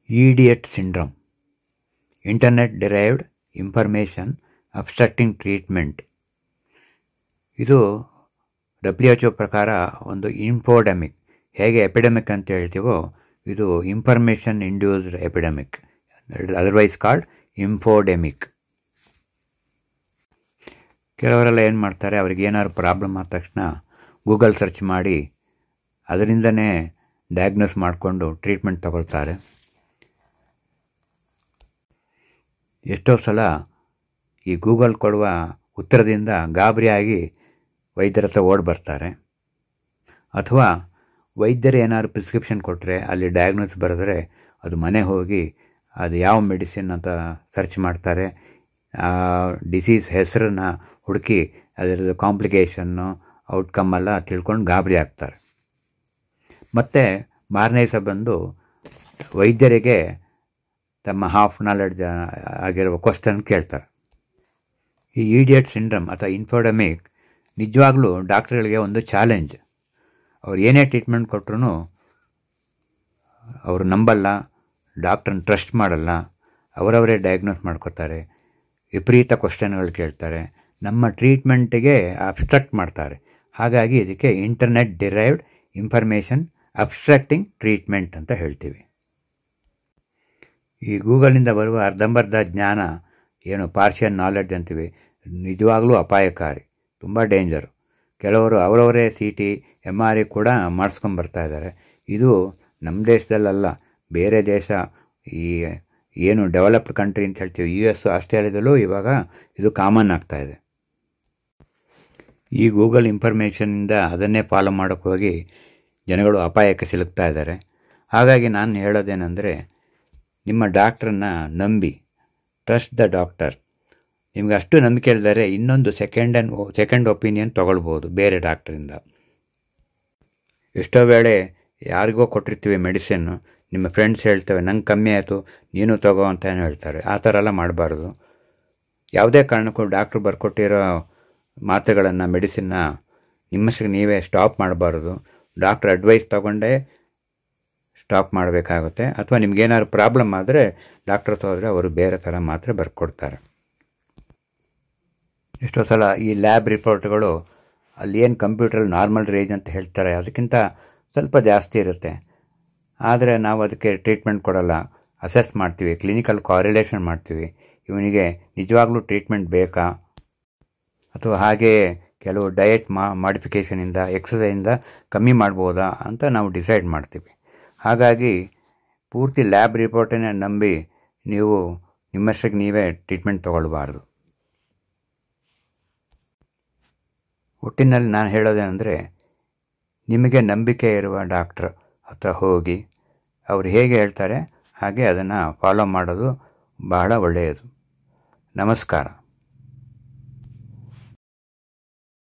Idiot syndrome, internet derived information abstracting treatment. ಇದು WHO ಪ್ರಕಾರ ಒಂದು ಇನ್ಫೋಡೆಮಿಕ್. ಹೇಗೆ ಎಪಿಡೆಮಿಕ್ ಅಂತ ಹೇಳ್ತೀವೋ ಇದು information induced epidemic, otherwise called infodemic. ಕೆಲವರೆಲ್ಲ ಏನು ಮಾಡ್ತಾರೆ, ಅವ್ರಿಗೆ ಏನಾದ್ರು ಪ್ರಾಬ್ಲಮ್ ಆದ ತಕ್ಷಣ ಗೂಗಲ್ ಸರ್ಚ್ ಮಾಡಿ ಅದರಿಂದನೇ ಡಯಾಗ್ನೋಸ್ ಮಾಡಿಕೊಂಡು ಟ್ರೀಟ್ಮೆಂಟ್ ತಗೊಳ್ತಾರೆ. ಎಷ್ಟೋ ಸಲ ಈ ಗೂಗಲ್ ಕೊಡುವ ಉತ್ತರದಿಂದ ಗಾಬರಿಯಾಗಿ ವೈದ್ಯರ ಹತ್ರ ಓಡಿ ಬರ್ತಾರೆ. ಅಥವಾ ವೈದ್ಯರು ಏನಾದ್ರು ಪ್ರಿಸ್ಕ್ರಿಪ್ಷನ್ ಕೊಟ್ಟರೆ ಅಲ್ಲಿ ಡಯಾಗ್ನೋಸ್ ಬರೆದ್ರೆ ಅದು ಮನೆ ಹೋಗಿ ಅದು ಯಾವ ಮೆಡಿಸಿನ್ ಅಂತ ಸರ್ಚ್ ಮಾಡ್ತಾರೆ. ಆ ಡಿಸೀಸ್ ಹೆಸರನ್ನು ಹುಡುಕಿ ಅದರದ್ದು ಕಾಂಪ್ಲಿಕೇಶನ್ನು ಔಟ್ಕಮ್ ಎಲ್ಲ ತಿಳ್ಕೊಂಡು ಗಾಬರಿ ಆಗ್ತಾರೆ. ಮತ್ತು ಮಾರನೇ ದಿವಸ ಬಂದು ವೈದ್ಯರಿಗೆ ತಮ್ಮ ಹಾಫ್ ನಾಲೆಡ್ಜ್ ಆಗಿರುವ ಕ್ವಶನ್ ಕೇಳ್ತಾರೆ. ಈ ಇಡಿಯಟ್ ಸಿಂಡ್ರೋಮ್ ಅಥವಾ ಇನ್ಫೋಡೆಮಿಕ್ ನಿಜವಾಗ್ಲೂ ಡಾಕ್ಟ್ರುಗಳಿಗೆ ಒಂದು ಚಾಲೆಂಜ್. ಅವ್ರು ಏನೇ ಟ್ರೀಟ್ಮೆಂಟ್ ಕೊಟ್ಟರು ಅವರು ನಂಬಲ್ಲ, ಡಾಕ್ಟ್ರನ್ನ ಟ್ರಸ್ಟ್ ಮಾಡಲ್ಲ, ಅವರವರೇ ಡಯಾಗ್ನೋಸ್ ಮಾಡ್ಕೋತಾರೆ, ವಿಪರೀತ ಕ್ವಶನ್ಗಳು ಕೇಳ್ತಾರೆ, ನಮ್ಮ ಟ್ರೀಟ್ಮೆಂಟಿಗೆ ಅಬ್ಸ್ಟ್ರಾಕ್ಟ್ ಮಾಡ್ತಾರೆ. ಹಾಗಾಗಿ ಇದಕ್ಕೆ internet derived information abstracting treatment ಅಂತ ಹೇಳ್ತೀವಿ. ಈ ಗೂಗಲಿಂದ ಬರುವ ಅರ್ಧಂಬರ್ಧ ಜ್ಞಾನ ಏನು ಪಾರ್ಷಿಯಲ್ ನಾಲೆಡ್ಜ್ ಅಂತೀವಿ, ನಿಜವಾಗ್ಲೂ ಅಪಾಯಕಾರಿ, ತುಂಬ ಡೇಂಜರು. ಕೆಲವರು ಅವರವರೇ CT MRI ಕೂಡ ಮಾಡಿಸ್ಕೊಂಬರ್ತಾ ಇದ್ದಾರೆ. ಇದು ನಮ್ಮ ದೇಶದಲ್ಲ, ಬೇರೆ ದೇಶ, ಈ ಏನು ಡೆವಲಪ್ಡ್ ಕಂಟ್ರಿ ಅಂತ ಹೇಳ್ತೀವಿ, US ಆಸ್ಟ್ರೇಲಿಯಾದಲ್ಲೂ ಇವಾಗ ಇದು ಕಾಮನ್ ಆಗ್ತಾಯಿದೆ. ಈ ಗೂಗಲ್ ಇನ್ಫಾರ್ಮೇಷನಿಂದ ಅದನ್ನೇ ಫಾಲೋ ಮಾಡೋಕ್ಕೆ ಹೋಗಿ ಜನಗಳು ಅಪಾಯಕ್ಕೆ ಸಿಲುಕ್ತಾ ಇದ್ದಾರೆ. ಹಾಗಾಗಿ ನಾನು ಹೇಳೋದೇನೆಂದರೆ, ನಿಮ್ಮ ಡಾಕ್ಟ್ರನ್ನ ನಂಬಿ, ಟ್ರಸ್ಟ್ ದ ಡಾಕ್ಟರ್. ನಿಮ್ಗೆ ಅಷ್ಟು ನಂಬಿಕೆ ಇಲ್ಲದರೆ ಇನ್ನೊಂದು ಸೆಕೆಂಡ್ ಒಪಿನಿಯನ್ ತೊಗೊಳ್ಬೋದು ಬೇರೆ ಡಾಕ್ಟ್ರಿಂದ. ಎಷ್ಟೋ ವೇಳೆ ಯಾರಿಗೋ ಕೊಟ್ಟಿರ್ತೀವಿ ಮೆಡಿಸಿನ್ನು, ನಿಮ್ಮ ಫ್ರೆಂಡ್ಸ್ ಹೇಳ್ತವೆ ನಂಗೆ ಕಮ್ಮಿ ಆಯಿತು ನೀನು ತಗೋ ಅಂತ ಏನು ಹೇಳ್ತಾರೆ. ಆ ಥರ ಎಲ್ಲ ಮಾಡಬಾರ್ದು. ಯಾವುದೇ ಕಾರಣಕ್ಕೂ ಡಾಕ್ಟ್ರು ಬರ್ಕೊಟ್ಟಿರೋ ಮಾತ್ರೆಗಳನ್ನು, ಮೆಡಿಸಿನ್ನ ನಿಮ್ಮಷ್ಟಕ್ಕೆ ನೀವೇ ಸ್ಟಾಪ್ ಮಾಡಬಾರ್ದು. ಡಾಕ್ಟ್ರ್ ಅಡ್ವೈಸ್ ತೊಗೊಂಡೇ ಸ್ಟಾಪ್ ಮಾಡಬೇಕಾಗುತ್ತೆ. ಅಥವಾ ನಿಮ್ಗೇನಾದ್ರು ಪ್ರಾಬ್ಲಮ್ ಆದರೆ ಡಾಕ್ಟ್ರ್ ಹೋದರೆ ಅವರು ಬೇರೆ ಥರ ಮಾತ್ರೆ ಬರ್ಕೊಡ್ತಾರೆ. ಎಷ್ಟೋ ಸಲ ಈ ಲ್ಯಾಬ್ ರಿಪೋರ್ಟ್ಗಳು ಅಲ್ಲಿ ಏನು ಕಂಪ್ಯೂಟ್ರಲ್ಲಿ ನಾರ್ಮಲ್ ರೇಂಜ್ ಅಂತ ಹೇಳ್ತಾರೆ, ಅದಕ್ಕಿಂತ ಸ್ವಲ್ಪ ಜಾಸ್ತಿ ಇರುತ್ತೆ. ಆದರೆ ನಾವು ಅದಕ್ಕೆ ಟ್ರೀಟ್ಮೆಂಟ್ ಕೊಡಲ್ಲ, ಅಸೆಸ್ ಮಾಡ್ತೀವಿ, ಕ್ಲಿನಿಕಲ್ ಕಾರಿಲೇಷನ್ ಮಾಡ್ತೀವಿ. ಇವನಿಗೆ ನಿಜವಾಗ್ಲೂ ಟ್ರೀಟ್ಮೆಂಟ್ ಬೇಕಾ, ಅಥವಾ ಹಾಗೆಯೇ ಕೆಲವು ಡಯಟ್ ಮಾಡಿಫಿಕೇಷನಿಂದ, ಎಕ್ಸಸೈಸಿಂದ ಕಮ್ಮಿ ಮಾಡ್ಬೋದಾ ಅಂತ ನಾವು ಡಿಸೈಡ್ ಮಾಡ್ತೀವಿ. ಹಾಗಾಗಿ ಪೂರ್ತಿ ಲ್ಯಾಬ್ ರಿಪೋರ್ಟನ್ನೇ ನಂಬಿ ನೀವು ನಿಮ್ಮಷ್ಟಕ್ಕೆ ನೀವೇ ಟ್ರೀಟ್ಮೆಂಟ್ ತೊಗೊಳ್ಬಾರ್ದು. ಒಟ್ಟಿನಲ್ಲಿ ನಾನು ಹೇಳೋದೇನೆಂದರೆ, ನಿಮಗೆ ನಂಬಿಕೆ ಇರುವ ಡಾಕ್ಟ್ರ್ ಹತ್ರ ಹೋಗಿ ಅವರು ಹೇಗೆ ಹೇಳ್ತಾರೆ ಹಾಗೆ ಅದನ್ನು ಫಾಲೋ ಮಾಡೋದು ಬಹಳ ಒಳ್ಳೆಯದು. ನಮಸ್ಕಾರ.